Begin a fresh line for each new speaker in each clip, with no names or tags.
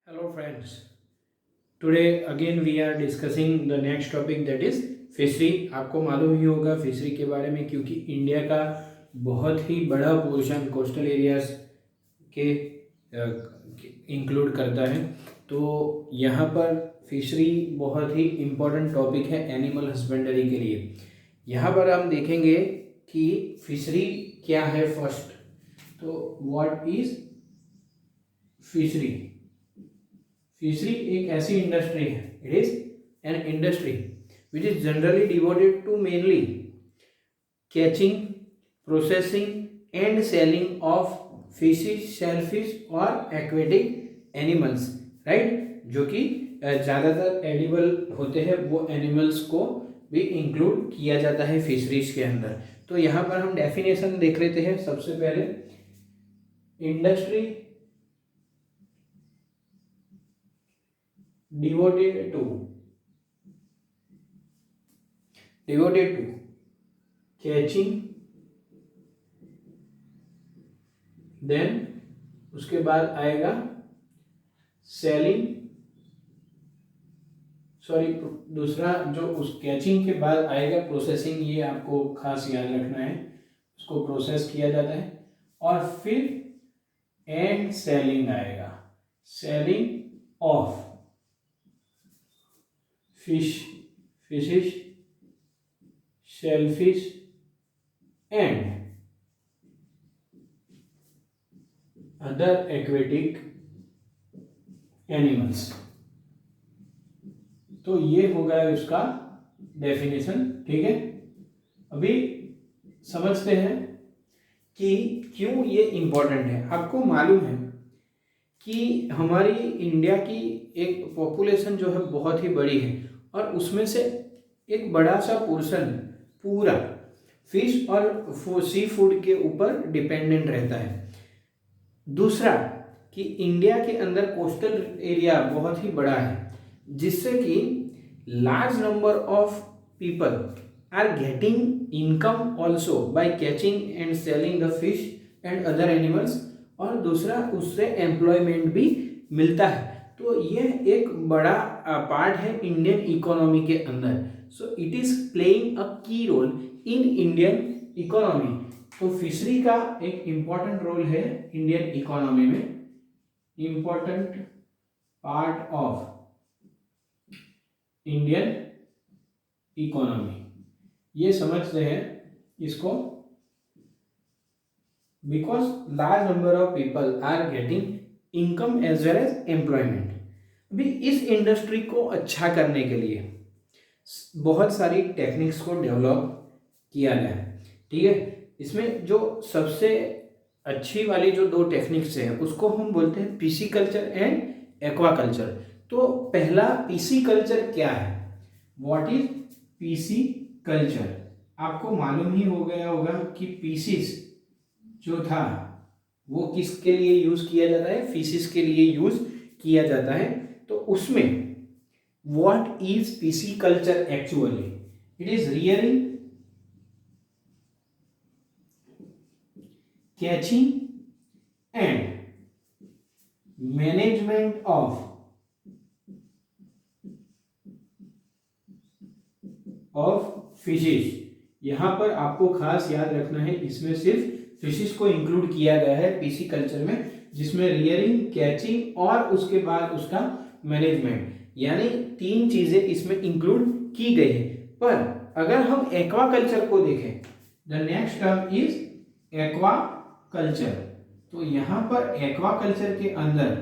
Hello friends. Today again we are discussing the next topic that is fishery. आपको मालूम ही होगा fishery के बारे में, क्योंकि इंडिया का बहुत ही बड़ा पोर्शन कोस्टल एरियाज के इंक्लूड करता है। तो यहाँ पर फिशरी बहुत ही इम्पोर्टेंट टॉपिक है एनिमल हस्बेंडरी के लिए। यहाँ पर हम देखेंगे कि फिशरी क्या है फर्स्ट। तो व्हाट इज फिशरी? फिशरी एक ऐसी इंडस्ट्री है, it is an industry which is generally devoted to mainly catching, processing and selling of fishes, shellfish और एक्वेटिक एनिमल्स, राइट, जो कि ज़्यादातर एडिबल होते हैं वो एनिमल्स को भी इंक्लूड किया जाता है फिशरीज के अंदर। तो यहाँ पर हम डेफिनेशन देख लेते हैं। सबसे पहले industry devoted to catching, then उसके बाद आएगा सेलिंग, सॉरी दूसरा जो उस कैचिंग के बाद आएगा प्रोसेसिंग, ये आपको खास याद रखना है, उसको प्रोसेस किया जाता है। और फिर एंड सेलिंग आएगा, selling of fishes, shellfish and other aquatic animals. तो ये हो गया उसका डेफिनेशन, ठीक है। अभी समझते हैं कि क्यों ये इंपॉर्टेंट है। आपको मालूम है कि हमारी इंडिया की एक पॉपुलेशन जो है बहुत ही बड़ी है, और उसमें से एक बड़ा सा पोर्शन पूरा फिश और सी फूड के ऊपर डिपेंडेंट रहता है। दूसरा कि इंडिया के अंदर कोस्टल एरिया बहुत ही बड़ा है, जिससे कि large number of people are getting income also by catching and selling the fish and other animals, और दूसरा उससे एम्प्लॉयमेंट भी मिलता है। तो ये एक बड़ा पार्ट है इंडियन इकोनॉमी के अंदर। So it is playing a key role in Indian economy. तो फिशरी का एक इम्पॉर्टेंट रोल है इंडियन इकोनॉमी में, important part of Indian economy, ये समझते हैं इसको। Because large number of people are getting income as well as employment. अभी इस इंडस्ट्री को अच्छा करने के लिए बहुत सारी टेक्निक्स को डेवलप किया गया है, ठीक है। इसमें जो सबसे अच्छी वाली जो दो टेक्निक्स हैं उसको हम बोलते हैं PC culture and aqua culture. तो पहला पीसी कल्चर क्या है, व्हाट इज पीसी कल्चर? आपको मालूम ही हो गया होगा कि पीसीस जो था वो किसके लिए यूज किया जाता है, फिशिस के लिए यूज किया जाता है। तो उसमें what is PC culture actually? It is rearing, catching and management of fishes. यहां पर आपको खास याद रखना है, इसमें सिर्फ फिशेस को इंक्लूड किया गया है पीसी कल्चर में, जिसमें रियरिंग, कैचिंग और उसके बाद उसका मैनेजमेंट, यानी तीन चीजें इसमें इंक्लूड की गई है। पर अगर हम एक्वा कल्चर को देखें, the next term is aqua culture. तो यहां पर एक्वा कल्चर के अंदर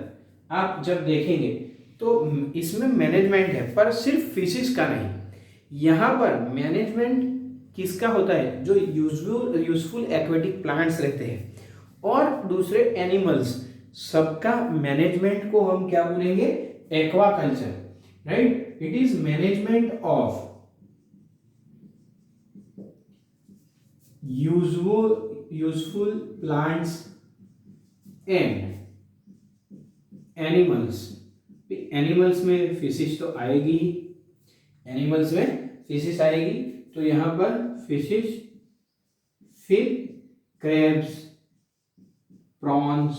आप जब देखेंगे तो इसमें मैनेजमेंट है, पर सिर्फ फिशेस का नहीं। यहां पर मैनेजमेंट किसका होता है, जो यूजफुल एक्वेटिक प्लांट्स रहते हैं और दूसरे एनिमल्स, सबका मैनेजमेंट को हम क्या बोलेंगे, aqua culture, right. It is management of useful plants and animals. Animals में फिशेस तो आएगी ही, एनिमल्स में फिशेस आएगी। तो यहां पर फिशेस, फिर क्रैब्स, प्रॉन्स,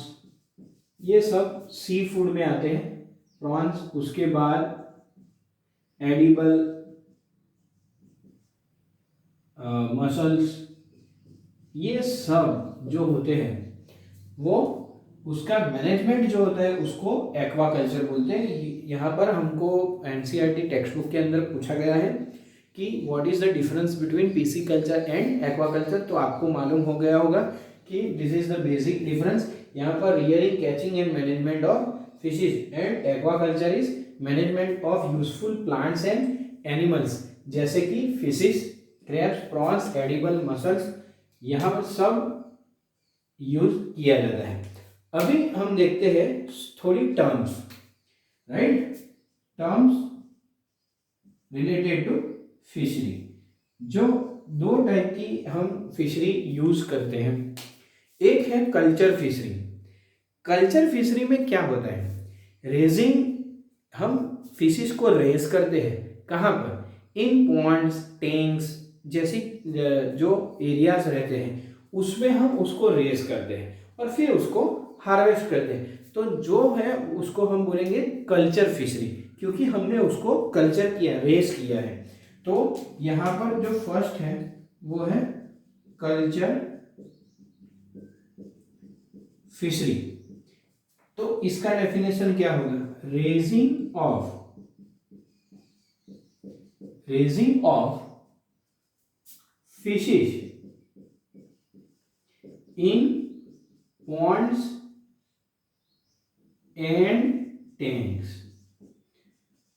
ये सब सी फूड में आते हैं, प्रॉन्स, उसके बाद एडिबल मसल्स, ये सब जो होते हैं वो उसका मैनेजमेंट जो होता है उसको एक्वाकल्चर बोलते हैं। यहाँ पर हमको एनसीईआरटी टेक्स्ट बुक के अंदर पूछा गया है कि what is the difference between pisciculture and aquaculture, तो आपको मालूम हो गया होगा कि this is the basic difference. यहाँ पर rearing, catching and management of fishes and aquaculture is management of useful plants and animals, जैसे कि fishes, crabs, prawns, edible muscles, यहाँ पर सब यूज किया जाता है। अभी हम देखते हैं थोड़ी terms, right, terms related to fishery. जो दो टाइप की हम फिशरी यूज करते हैं, एक है कल्चर फिशरी। कल्चर फिशरी में क्या होता है, रेजिंग, हम फिशेस को रेज करते हैं कहाँ पर, इन पॉन्ड्स, टैंक्स जैसी जो एरियाज रहते हैं उसमें हम उसको रेज करते हैं और फिर उसको हार्वेस्ट करते हैं। तो जो है उसको हम बोलेंगे कल्चर फिशरी, क्योंकि हमने उसको कल्चर किया, रेज किया है। तो यहाँ पर जो फर्स्ट है वो है कल्चर फिशरी। तो इसका डेफिनेशन क्या होगा, raising of fishes in Pond's and tanks.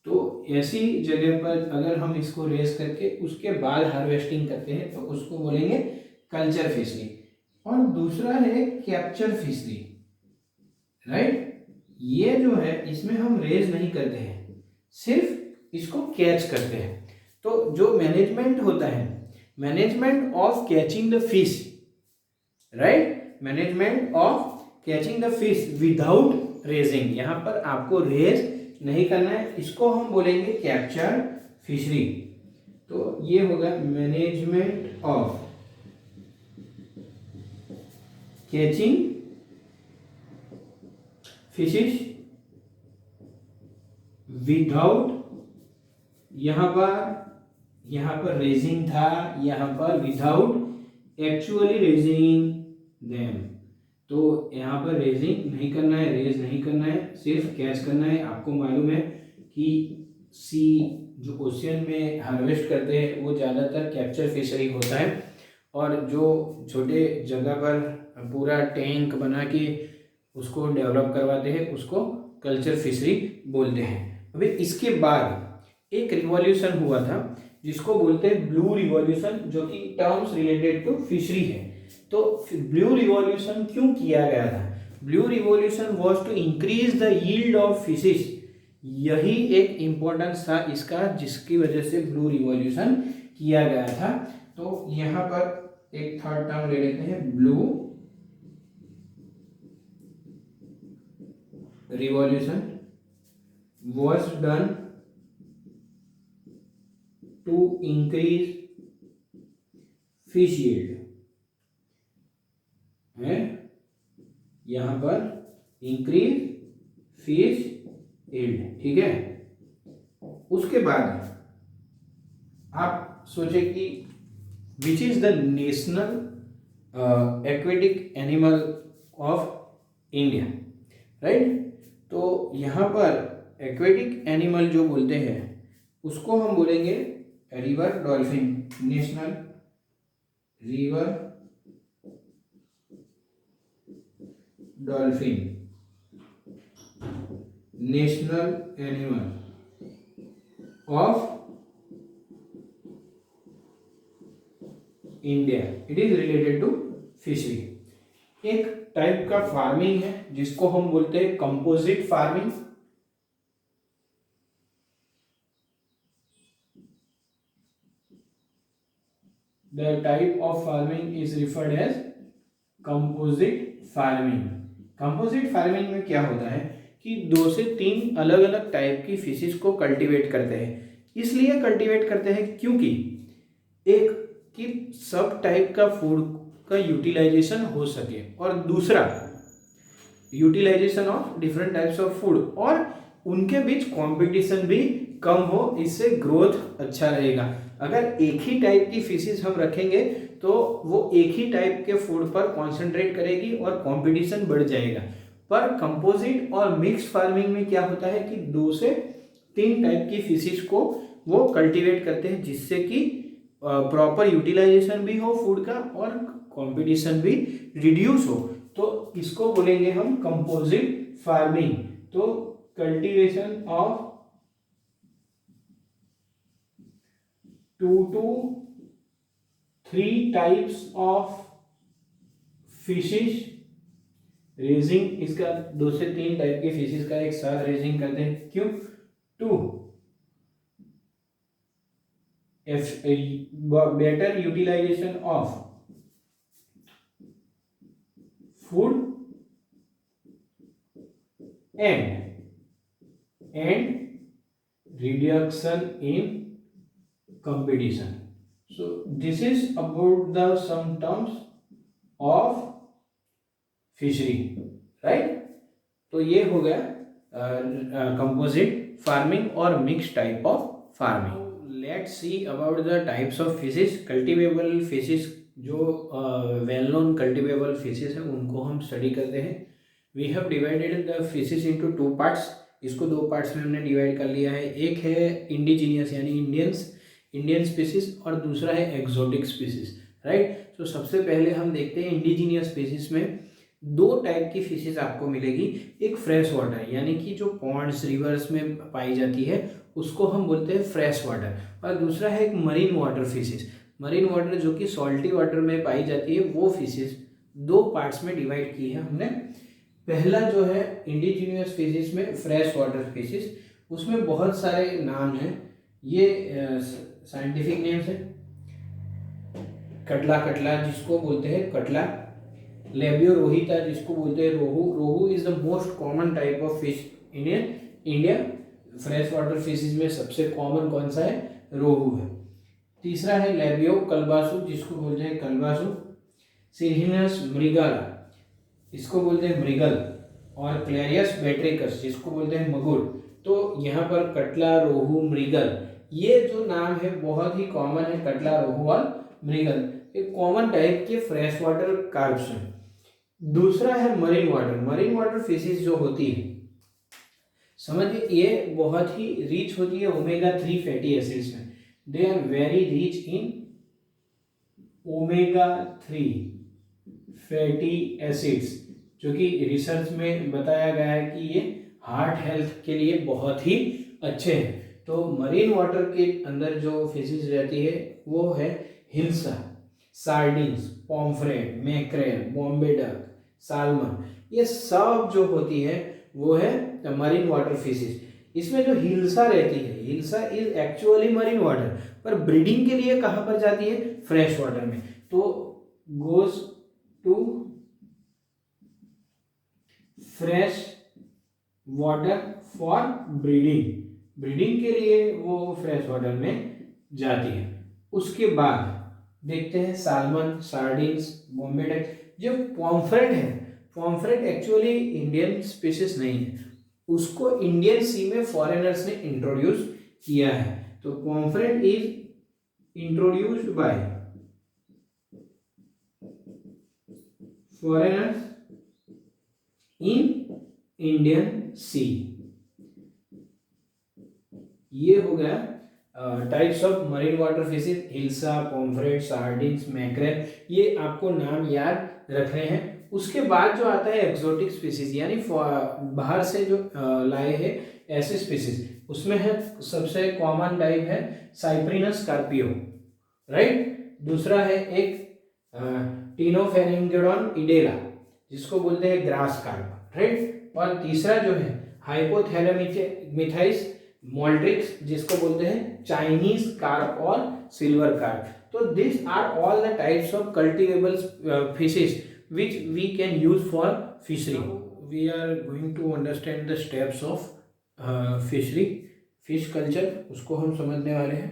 तो ऐसी जगह पर अगर हम इसको रेस करके उसके बाद हार्वेस्टिंग करते हैं तो उसको बोलेंगे कल्चर फिशरी। और दूसरा है कैप्चर फिशरी, राइट। ये जो है इसमें हम रेज नहीं करते हैं, सिर्फ इसको कैच करते हैं। तो जो मैनेजमेंट होता है, management of catching the fish, right, management of catching the fish without raising, यहाँ पर आपको रेज नहीं करना है, इसको हम बोलेंगे कैप्चर फिशरी। तो ये होगा management of catching fishes without, यहाँ पर रेजिंग था, यहाँ पर विदाउट एक्चुअली रेजिंग देम। तो यहाँ पर रेजिंग नहीं करना है, रेज नहीं करना है, सिर्फ कैच करना है। आपको मालूम है कि सी जो ओशियन में हार्वेस्ट करते हैं वो ज़्यादातर कैप्चर फिशरी होता है, और जो छोटे जगह पर पूरा टैंक बना के उसको डेवलप करवाते हैं उसको कल्चर फिशरी बोलते हैं। अभी इसके बाद एक रिवॉल्यूशन हुआ था जिसको बोलते हैं ब्लू रिवॉल्यूशन, जो कि टर्म्स रिलेटेड टू फिशरी है। तो ब्लू रिवॉल्यूशन क्यों किया गया था, blue revolution was to increase the yield of fishes, यही एक इम्पोर्टेंस था इसका, जिसकी वजह से ब्लू रिवॉल्यूशन किया गया था। तो यहाँ पर एक थर्ड टर्म ले लेते हैं, blue revolution was done to increase fish yield है, यहां पर increase fish yield, ठीक है। उसके बाद आप सोचे कि which is the national aquatic animal of India, right. तो यहाँ पर एक्वेटिक एनिमल जो बोलते हैं उसको हम बोलेंगे river dolphin, national river dolphin, national animal of India, it is related to fishery. एक टाइप का फार्मिंग है जिसको हम बोलते हैं composite farming. The type of farming is referred as composite farming. Composite farming में क्या होता है कि 2 से 3 अलग अलग टाइप की फिशेस को कल्टीवेट करते हैं। इसलिए कल्टीवेट करते हैं क्योंकि एक कि सब टाइप का फूड का यूटिलाइजेशन हो सके, और दूसरा utilization of different types of food, और उनके बीच कंपटीशन भी कम हो, इससे ग्रोथ अच्छा रहेगा। अगर एक ही टाइप की फिशेस हम रखेंगे तो वो एक ही टाइप के फूड पर कॉन्सेंट्रेट करेगी और कंपटीशन बढ़ जाएगा। पर कंपोजिट और मिक्स फार्मिंग में क्या होता है कि 2 से 3 टाइप की फिशेस को वो कल्टीवेट करते हैं, जिससे कि प्रॉपर यूटिलाइजेशन भी हो फूड का और कंपटीशन भी रिड्यूस हो। तो इसको बोलेंगे हम कंपोजिट फार्मिंग। तो cultivation of 2 to 3 types of fishes raising, इसका 2 से 3 टाइप के फिशेस का एक साथ रेजिंग करते हैं। क्यों? To better utilization of food and reduction in competition. So this is about the some terms of fishery, right? तो ये हो गया कंपोजिट फार्मिंग और mix type of farming. Let's see about the types of fishes. Cultivable fishes, जो well known cultivable fishes हैं उनको हम study करते हैं। We have divided the fishes into 2 parts. इसको 2 पार्ट्स में हमने डिवाइड कर लिया है। एक है इंडिजीनियस यानी इंडियन स्पीसीज और दूसरा है एक्सोटिक स्पीसीज, राइट। तो सबसे पहले हम देखते हैं इंडिजीनियस स्पीसीज में 2 टाइप की फिशेस आपको मिलेगी। एक फ्रेश वाटर यानी कि जो पॉन्ड्स रिवर्स में पाई जाती है उसको हम बोलते हैं फ्रेश वाटर, और दूसरा है एक marine water fishes. Marine water जो कि सॉल्टी वाटर में पाई जाती है, वो फिशेस 2 पार्ट्स में डिवाइड की है हमने। पहला जो है इंडिजीनियस फिशेस में फ्रेश वाटर फिशेस, उसमें बहुत सारे नाम हैं। ये साइंटिफिक नेम्स है। कटला जिसको बोलते हैं कटला, लेबियो रोहिता जिसको बोलते हैं rohu is the most common type of fish in India. Fresh water fishes में सबसे कॉमन कौन सा है? रोहू है। तीसरा है लेबियो कल्बासु जिसको बोलते हैं कल्बासु। सिरहिनस मृगल इसको बोलते हैं मृगल, और क्लेरियस बेट्रिकस जिसको बोलते हैं मगुर। तो यहाँ पर कटला, रोहू, मृगल, ये जो नाम है बहुत ही कॉमन है। कटला, रोहू और मृगल एक कॉमन टाइप के फ्रेश वाटर कार्ब्स हैं। दूसरा है मरीन वाटर फिशेस जो होती है, समझिए ये बहुत ही रिच होती है ओमेगा 3 फैटी एसिड्स में। They are very rich in omega 3 fatty acids, जो कि रिसर्च में बताया गया है कि ये हार्ट हेल्थ के लिए बहुत ही अच्छे हैं। तो मरीन वाटर के अंदर जो फिशेस रहती है वो है hilsa, sardines, pomfret, mackerel, Bombay duck, salmon, ये सब जो होती है वो है मरीन वाटर फिशेस। इसमें जो हिल्सा रहती है, hilsa is actually marine water, पर ब्रीडिंग के लिए कहाँ पर जाती है? फ्रेश वाटर में। तो goes to fresh water for breeding के लिए वो फ्रेश वाटर में जाती है। उसके बाद देखते हैं साल्मन, सार्डिन्स, बॉम्बे डक। जो पॉम्फ्रेट है, पॉम्फ्रेट एक्चुअली इंडियन स्पीशीज नहीं है, उसको इंडियन सी में फॉरेनर्स ने इंट्रोड्यूस किया है। तो pomfret is introduced by foreigners in Indian sea. ये हो गया types of marine water fishes, hilsa, pomfret, sardines, mackerel, ये आपको नाम याद रखने हैं। उसके बाद जो आता है एक्सोटिक स्पीसीज, यानी बाहर से जो लाए हैं ऐसे स्पीसीज, उसमें है सबसे कॉमन टाइप है साइप्रिनस कार्पियो, राइट। दूसरा है एक टिनोफेरिंगेडोन इडेला जिसको बोलते हैं ग्रास कार्प, राइट। और तीसरा जो है हाइपोथैलेमिथाइस मोल्ड्रिक्स जिसको बोलते हैं चाइनीज कार्प और सिल्वर कार्प। तो this are all the types of cultivable fishes which we can use for fishery. Now we are going to understand the steps of fishery, fish culture, उसको हम समझने वाले हैं।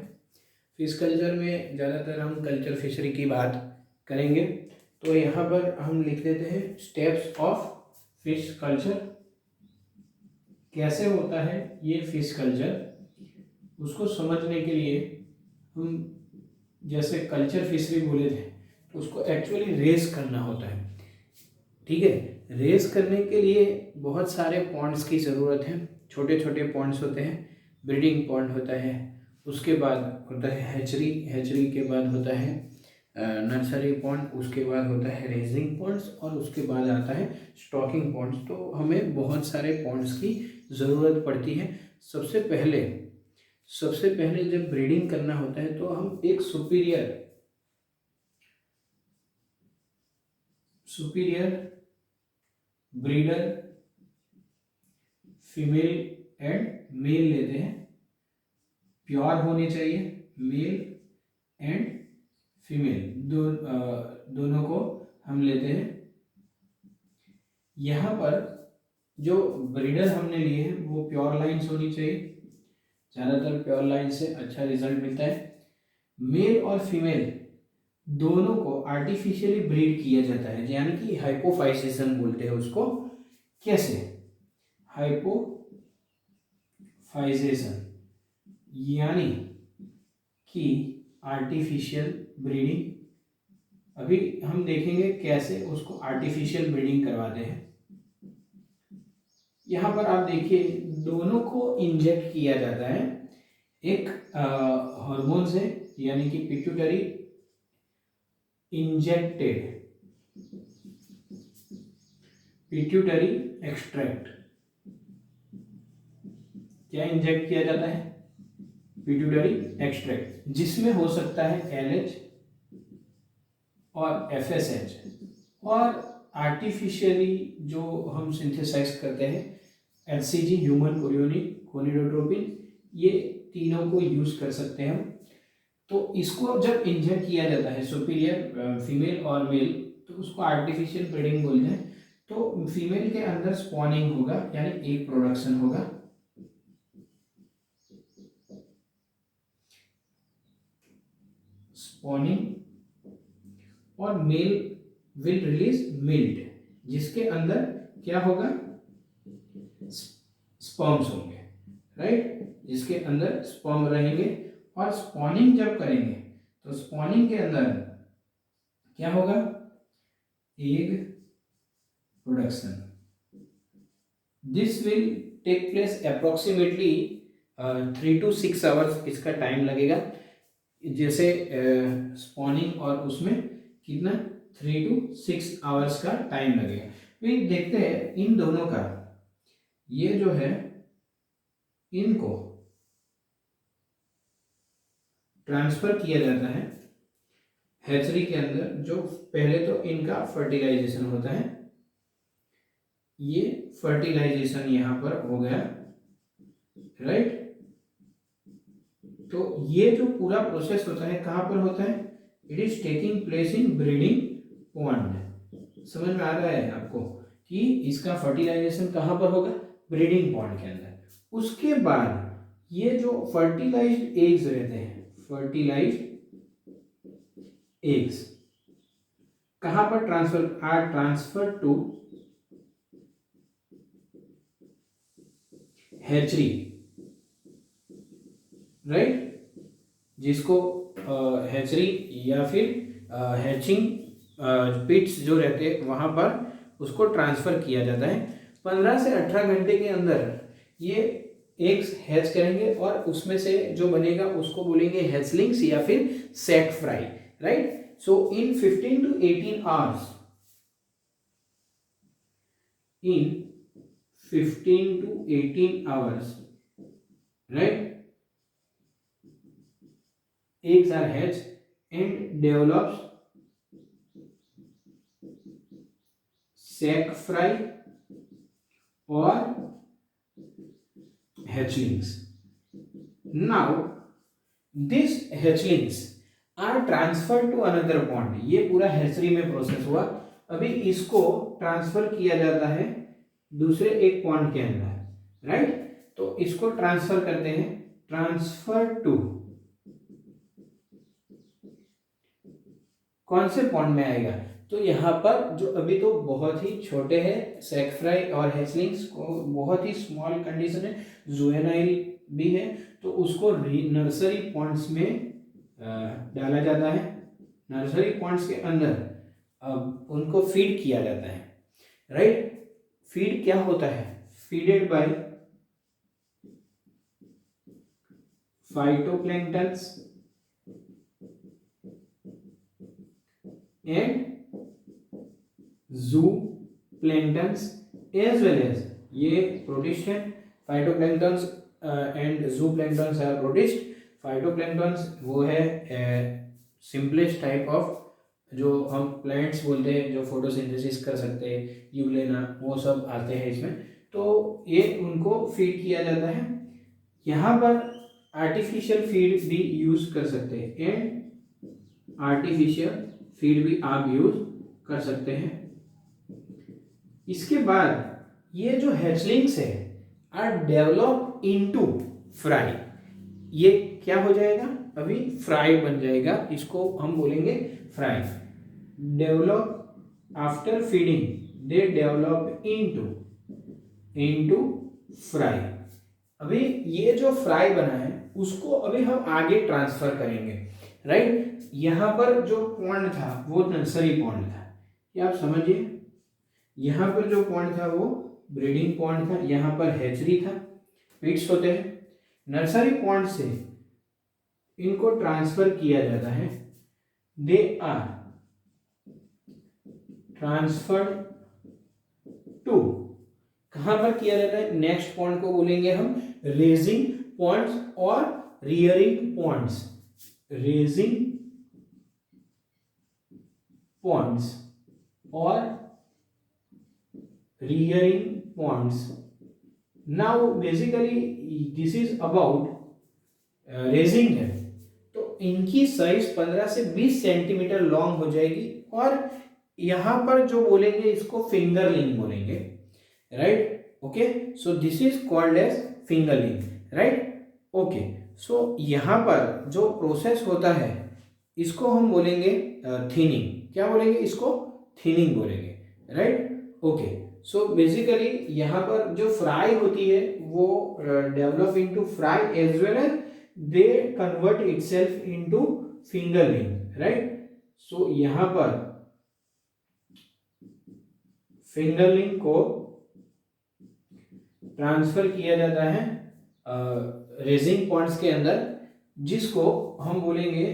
फिश कल्चर में ज़्यादातर हम कल्चर फिशरी की बात करेंगे। तो यहाँ पर हम लिख देते हैं स्टेप्स ऑफ फिश कल्चर। कैसे होता है ये फिश कल्चर, उसको समझने के लिए हम जैसे कल्चर फिशरी बोले थे तो उसको एक्चुअली रेस करना होता है। ठीक है, रेस करने के लिए बहुत सारे पॉन्ड्स की ज़रूरत है। छोटे छोटे पॉन्ड्स होते हैं, ब्रीडिंग पॉन्ड होता है, उसके बाद होता है हैचरी, हैचरी के बाद होता है नर्सरी पॉन्ड, उसके बाद होता है रेजिंग पॉन्ड्स और उसके बाद आता है स्टॉकिंग पॉन्ड्स। तो हमें बहुत सारे पॉन्ड्स की ज़रूरत पड़ती है। सबसे पहले जब ब्रीडिंग करना होता है तो हम एक superior breeder female and male लेते हैं। प्योर होने चाहिए, मेल एंड फीमेल दोनों को हम लेते हैं। यहाँ पर जो ब्रीडर हमने लिए हैं वो प्योर लाइन्स होनी चाहिए, ज़्यादातर प्योर लाइन से अच्छा रिजल्ट मिलता है। मेल और फीमेल दोनों को आर्टिफिशियली ब्रीड किया जाता है, यानी कि हाइपोफाइसेशन बोलते हैं उसको। कैसे? हाइपोफाइजेशन यानी कि आर्टिफिशियल ब्रीडिंग। अभी हम देखेंगे कैसे उसको आर्टिफिशियल ब्रीडिंग करवाते हैं। यहाँ पर आप देखिए दोनों को इंजेक्ट किया जाता है एक हार्मोन से, यानी कि पिट्यूटरी इंजेक्टेड पिट्यूटरी एक्सट्रैक्ट। क्या इंजेक्ट किया जाता है? पिट्यूटरी एक्सट्रैक्ट, जिसमें हो सकता है LH और FSH, और आर्टिफिशियली जो हम सिंथेसाइज करते हैं HCG ह्यूमन कोरियोनिक गोनिडोट्रोपिन, ये तीनों को यूज कर सकते हैं हम। तो इसको जब इंजेक्ट किया जाता है सुपीरियर फीमेल और मेल, तो उसको आर्टिफिशियल ब्रीडिंग बोलते हैं। तो फीमेल के अंदर स्पॉनिंग होगा, यानी एक प्रोडक्शन होगा, स्पॉनिंग, और मेल विल रिलीज मिल्ट, जिसके अंदर क्या होगा? स्पर्म्स होंगे, राइट, जिसके अंदर स्पर्म रहेंगे। और स्पॉनिंग जब करेंगे तो स्पॉनिंग के अंदर क्या होगा? Egg production. This will take place approximately 3 to 6 hours इसका टाइम लगेगा। जैसे स्पॉनिंग और उसमें कितना 3 to 6 आवर्स का टाइम लगेगा। फिर देखते हैं इन दोनों का, ये जो है इनको ट्रांसफर किया जाता है हैचरी के अंदर। जो पहले तो इनका फर्टिलाइजेशन होता है, ये फर्टिलाइजेशन यहां पर हो गया, राइट। तो ये जो पूरा प्रोसेस होता है कहां पर होता है? It is taking place in breeding pond. समझ में आ रहा है आपको कि इसका फर्टिलाइजेशन कहां पर होगा? ब्रीडिंग पॉन्ड के अंदर। उसके बाद ये जो फर्टिलाइज्ड एग्स रहते हैं, फर्टिलाइज्ड एग्स कहां पर ट्रांसफर टू हैचरी, राइट, जिसको हैचरी या फिर हैचिंग पिट्स जो रहते हैं वहां पर उसको ट्रांसफर किया जाता है। 15 से 18 घंटे के अंदर ये एग्स हैच करेंगे और उसमें से जो बनेगा उसको बोलेंगे हैचलिंग्स या फिर set fry, right. So in 15 to 18 hours, in 15 to 18 hours, right, eggs are hatched and develops sac fry or hatchlings. Now these hatchlings are transferred to another pond. ये पूरा हैचरी में प्रोसेस हुआ, अभी इसको transfer किया जाता है दूसरे एक पॉन्ड के अंदर, राइट। तो इसको ट्रांसफर करते हैं, ट्रांसफर टू कौन से पॉन्ड में आएगा? तो यहाँ पर जो अभी तो बहुत ही छोटे हैं सैक फ्राई और हैचलिंग्स को, बहुत ही स्मॉल कंडीशन है, जुवेनाइल भी है, तो उसको नर्सरी पॉन्ड्स में डाला जाता है। नर्सरी पॉन्ड्स के अंदर अब उनको फीड किया जाता है, राइट। फीड क्या होता है? Feeded by phytoplanktons and zooplankton as well as, ये प्रोटिस्ट है। Phytoplanktons and zooplanktons are protist. Phytoplanktons वो है सिंपलेस्ट टाइप ऑफ, जो हम प्लांट्स बोलते हैं, जो फोटोसिंथेसिस कर सकते हैं, यूग्लेना, वो सब आते हैं इसमें। तो ये उनको फीड किया जाता है। यहाँ पर आर्टिफिशियल फीड भी यूज कर सकते हैं, एंड आर्टिफिशियल फीड भी आप यूज कर सकते हैं। इसके बाद ये जो हैचलिंग्स है आर डेवलप इनटू फ्राई। ये क्या हो जाएगा? अभी फ्राई बन जाएगा, इसको हम बोलेंगे fry. Develop after feeding, they develop into fry. अभी ये जो फ्राई बना है उसको अभी हम आगे ट्रांसफर करेंगे, राइट। यहाँ पर जो पॉन्ड था वो नर्सरी पॉन्ड था, ये आप समझिए। यहाँ पर जो पॉन्ड था वो ब्रीडिंग पॉन्ड था, यहाँ पर हैचरी था, पिट्स होते हैं। नर्सरी पॉन्ड से इनको ट्रांसफर किया जाता है, दे आर ट्रांसफर्ड टू, कहाँ पर किया जाता है? नेक्स्ट पॉन्ड को बोलेंगे हम रेजिंग पॉन्ड्स और रियरिंग पॉन्ड्स। रेजिंग पॉन्ड्स और rearing ponds. Now basically this is about raising है, तो इनकी साइज 15 से 20 सेंटीमीटर लॉन्ग हो जाएगी, और यहाँ पर जो बोलेंगे इसको फिंगरलिंग बोलेंगे, right. Okay, so this is called as fingerling, right. Okay, so यहाँ पर जो प्रोसेस होता है इसको हम बोलेंगे थिनिंग। क्या बोलेंगे? इसको थिनिंग बोलेंगे, राइट। ओके, सो बेसिकली यहाँ पर जो फ्राई होती है वो develop into fry as well as they convert itself into fingerling, right. So यहाँ पर फिंगरलिंग को ट्रांसफर किया जाता है रेजिंग पॉन्ड्स के अंदर, जिसको हम बोलेंगे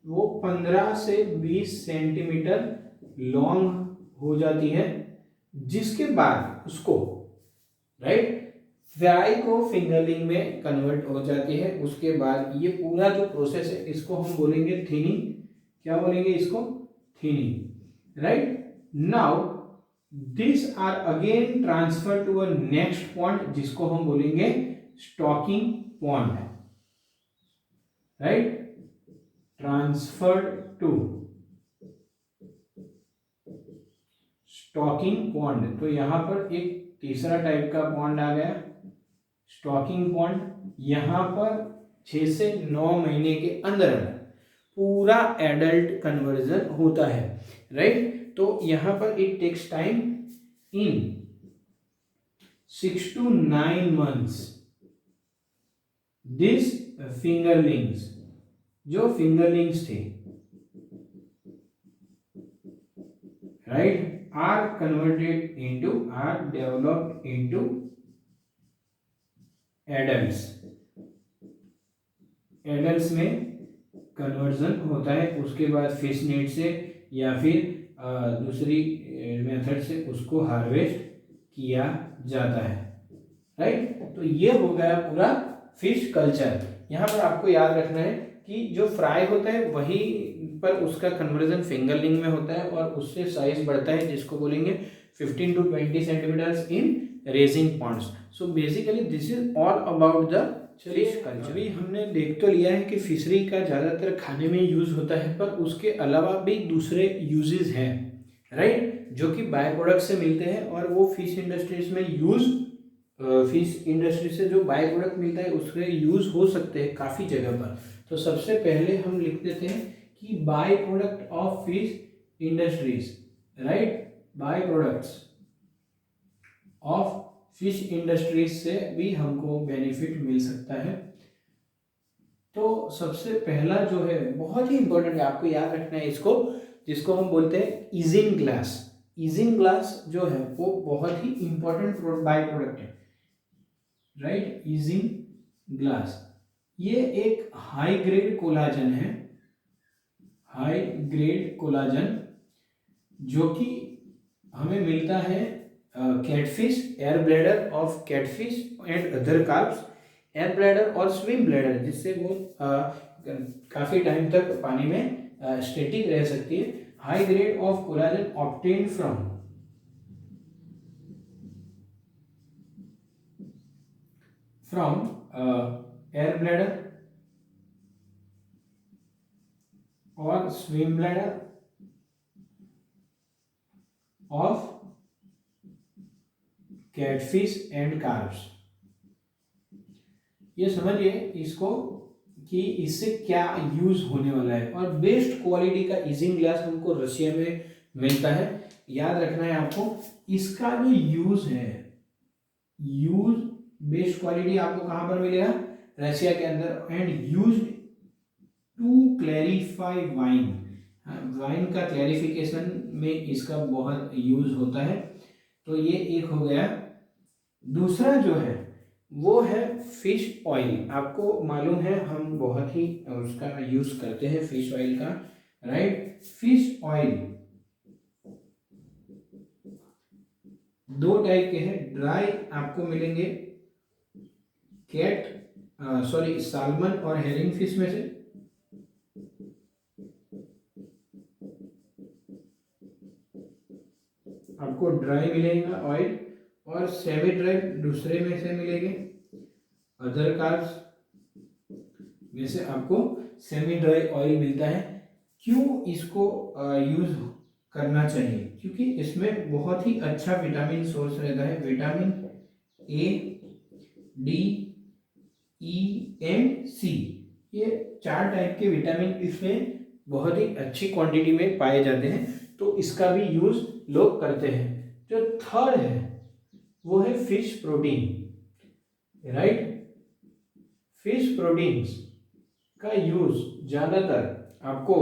वो 15 से 20 सेंटीमीटर लॉन्ग हो जाती है, जिसके बाद उसको, राइट, फ्राई को फिंगरलिंग में कन्वर्ट हो जाती है। उसके बाद ये पूरा जो प्रोसेस है इसको हम बोलेंगे थिनिंग। क्या बोलेंगे? इसको thinning, right. Now this are again transfer to a next point, जिसको हम बोलेंगे stocking point, right. Transfer to stocking pond. तो यहाँ पर एक तीसरा टाइप का पॉन्ड आ गया, स्टॉकिंग पॉन्ड। यहाँ पर 6 से 9 महीने के अंदर पूरा एडल्ट कन्वर्जन होता है, राइट। तो यहाँ पर it takes time in 6 to 9 months। This fingerlings, जो फिंगरलिंग्स थे, right, are converted into, are developed into adults। Adults में कन्वर्जन होता है, उसके बाद फिश नेट से या फिर दूसरी मेथड से उसको हार्वेस्ट किया जाता है, राइट। तो ये हो गया पूरा फिश कल्चर। यहाँ पर आपको याद रखना है कि जो फ्राई होता है वही पर उसका कन्वर्जन फिंगरलिंग में होता है, और उससे साइज बढ़ता है, जिसको बोलेंगे 15 to 20 centimeters in raising ponds. So basically this is all about the fish culture. अभी हमने देख तो लिया है कि फिशरी का ज़्यादातर खाने में यूज़ होता है, पर उसके अलावा भी दूसरे यूजेस हैं, राइट, जो कि बाय प्रोडक्ट से मिलते हैं, और वो फिश इंडस्ट्रीज में यूज़, फिश इंडस्ट्री से जो बाय प्रोडक्ट मिलता है उसके यूज़ हो सकते हैं काफ़ी जगह पर। तो सबसे पहले हम लिख देते हैं कि by product of fish industries, right, by products of fish industries से भी हमको बेनिफिट मिल सकता है। तो सबसे पहला जो है बहुत ही इंपॉर्टेंट है, आपको याद रखना है इसको, जिसको हम बोलते हैं इजिन ग्लास। इजिन ग्लास जो है वो बहुत ही इंपॉर्टेंट बाय प्रोडक्ट है, राइट। इजिन ग्लास ये एक हाई ग्रेड कोलाजन है, हाई ग्रेड कोलाजन, जो कि हमें मिलता है catfish, air bladder of catfish and other carps, air bladder और स्विम ब्लैडर, जिससे वो काफी टाइम तक पानी में स्टेटिक रह सकती है। High grade of collagen obtained from air bladder और swim bladder of catfish and carps. ये समझिए इसको कि इससे क्या यूज होने वाला है। और बेस्ट क्वालिटी का इजिंग ग्लास हमको रशिया में मिलता है। याद रखना है आपको, इसका जो यूज है, यूज बेस्ट क्वालिटी आपको कहां पर मिलेगा, रशिया के अंदर। And use to clarify wine, wine का क्लैरिफिकेशन में इसका बहुत यूज होता है। तो ये एक हो गया। दूसरा जो है वो है फिश ऑयल। आपको मालूम है हम बहुत ही उसका यूज करते हैं फिश ऑयल का, राइट। फिश ऑयल दो टाइप के हैं, ड्राई आपको मिलेंगे साल्मन और हेरिंग फिश में से, आपको ड्राई मिलेगा ऑयल, और सेमी ड्राई दूसरे में से मिलेंगे। अदर कार्ब्स में से आपको सेमी ड्राई ऑयल मिलता है। क्यों इसको यूज करना चाहिए, क्योंकि इसमें बहुत ही अच्छा विटामिन सोर्स रहता है। Vitamin A, D, E and C, ये 4 टाइप के विटामिन इसमें बहुत ही अच्छी क्वांटिटी में पाए जाते हैं। तो इसका भी यूज लोग करते हैं। जो थर्ड है वो है fish protein, right. Fish proteins का यूज ज्यादातर आपको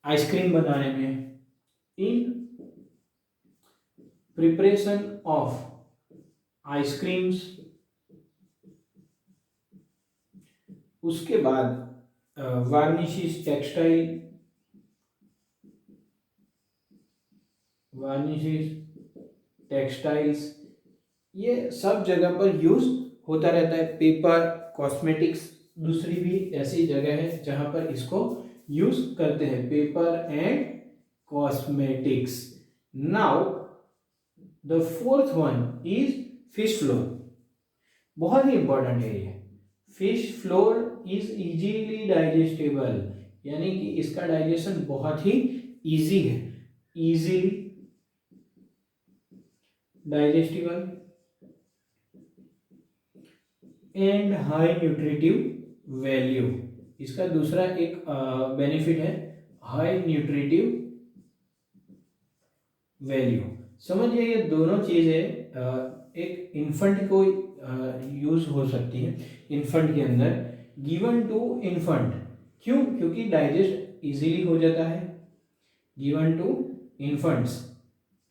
आइसक्रीम बनाने में, इन प्रिपरेशन ऑफ आइसक्रीम्स, उसके बाद वार्निशेस, टेक्सटाइल वार्निशेस, टेक्सटाइल्स, ये सब जगह पर यूज होता रहता है। पेपर, कॉस्मेटिक्स दूसरी भी ऐसी जगह है जहां पर इसको यूज करते हैं, paper and cosmetics. Now the fourth one is fish floor. बहुत ही इंपॉर्टेंट है ये। Fish floor is easily digestible, यानी कि इसका डाइजेशन बहुत ही इजी है, easily digestible and high nutritive value. इसका दूसरा एक बेनिफिट है हाई न्यूट्रिटिव वैल्यू। समझिए ये दोनों चीजें एक इन्फेंट को यूज हो सकती है। इन्फेंट के अंदर गिवन टू इन्फेंट, क्यों, क्योंकि डाइजेस्ट इजीली हो जाता है। Given to infants,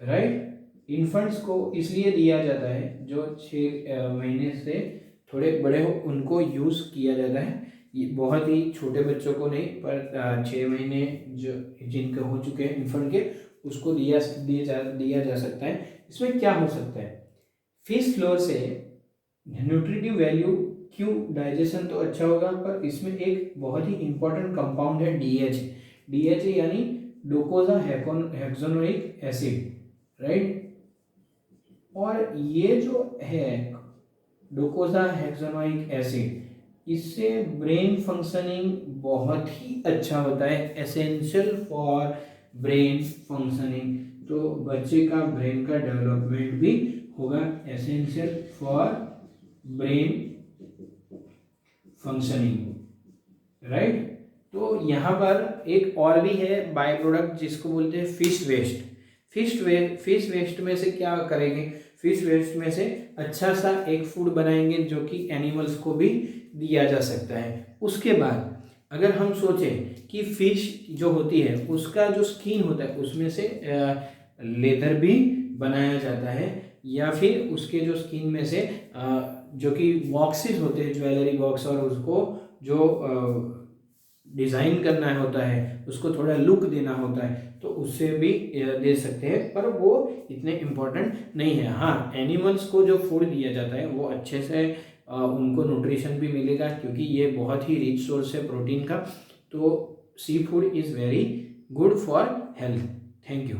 right. Infants को इसलिए दिया जाता है जो 6 महीने से थोड़े बड़े हो उनको यूज किया जाता है। ये बहुत ही छोटे बच्चों को नहीं, पर 6 महीने जो जिनके हो चुके हैं इन्फेंट के, उसको दिया जा सकता है। इसमें क्या हो सकता है, फिश फ्लोर से न्यूट्रिटिव वैल्यू, क्यों, डाइजेशन तो अच्छा होगा, पर इसमें एक बहुत ही इंपॉर्टेंट कंपाउंड है डीएच। डीएच यानी डोकोजा हेक्सोनोइक एसिड, राइट। और ये जो है डोकोजा हेक्सोनोइक एसिड, इससे ब्रेन फंक्शनिंग बहुत ही अच्छा होता है, एसेंशियल फॉर ब्रेन फंक्शनिंग। तो बच्चे का ब्रेन का डेवलपमेंट भी होगा, essential for brain functioning, right. तो यहाँ पर एक और भी है बाय प्रोडक्ट जिसको बोलते हैं फिश वेस्ट। फिश वेस्ट में से क्या करेंगे, फिश वेस्ट में से अच्छा सा एक फूड बनाएंगे जो कि एनिमल्स को भी दिया जा सकता है। उसके बाद अगर हम सोचें कि फिश जो होती है उसका जो स्किन होता है उसमें से लेदर भी बनाया जाता है, या फिर उसके जो स्किन में से जो कि बॉक्सेस होते हैं ज्वेलरी बॉक्स, और उसको जो डिज़ाइन करना होता है उसको थोड़ा लुक देना होता है तो उससे भी दे सकते हैं, पर वो इतने इम्पोर्टेंट नहीं है। हाँ, एनिमल्स को जो फूड दिया जाता है वो अच्छे से उनको न्यूट्रिशन भी मिलेगा क्योंकि ये बहुत ही रिच सोर्स है प्रोटीन का। तो seafood is very good for health. Thank you.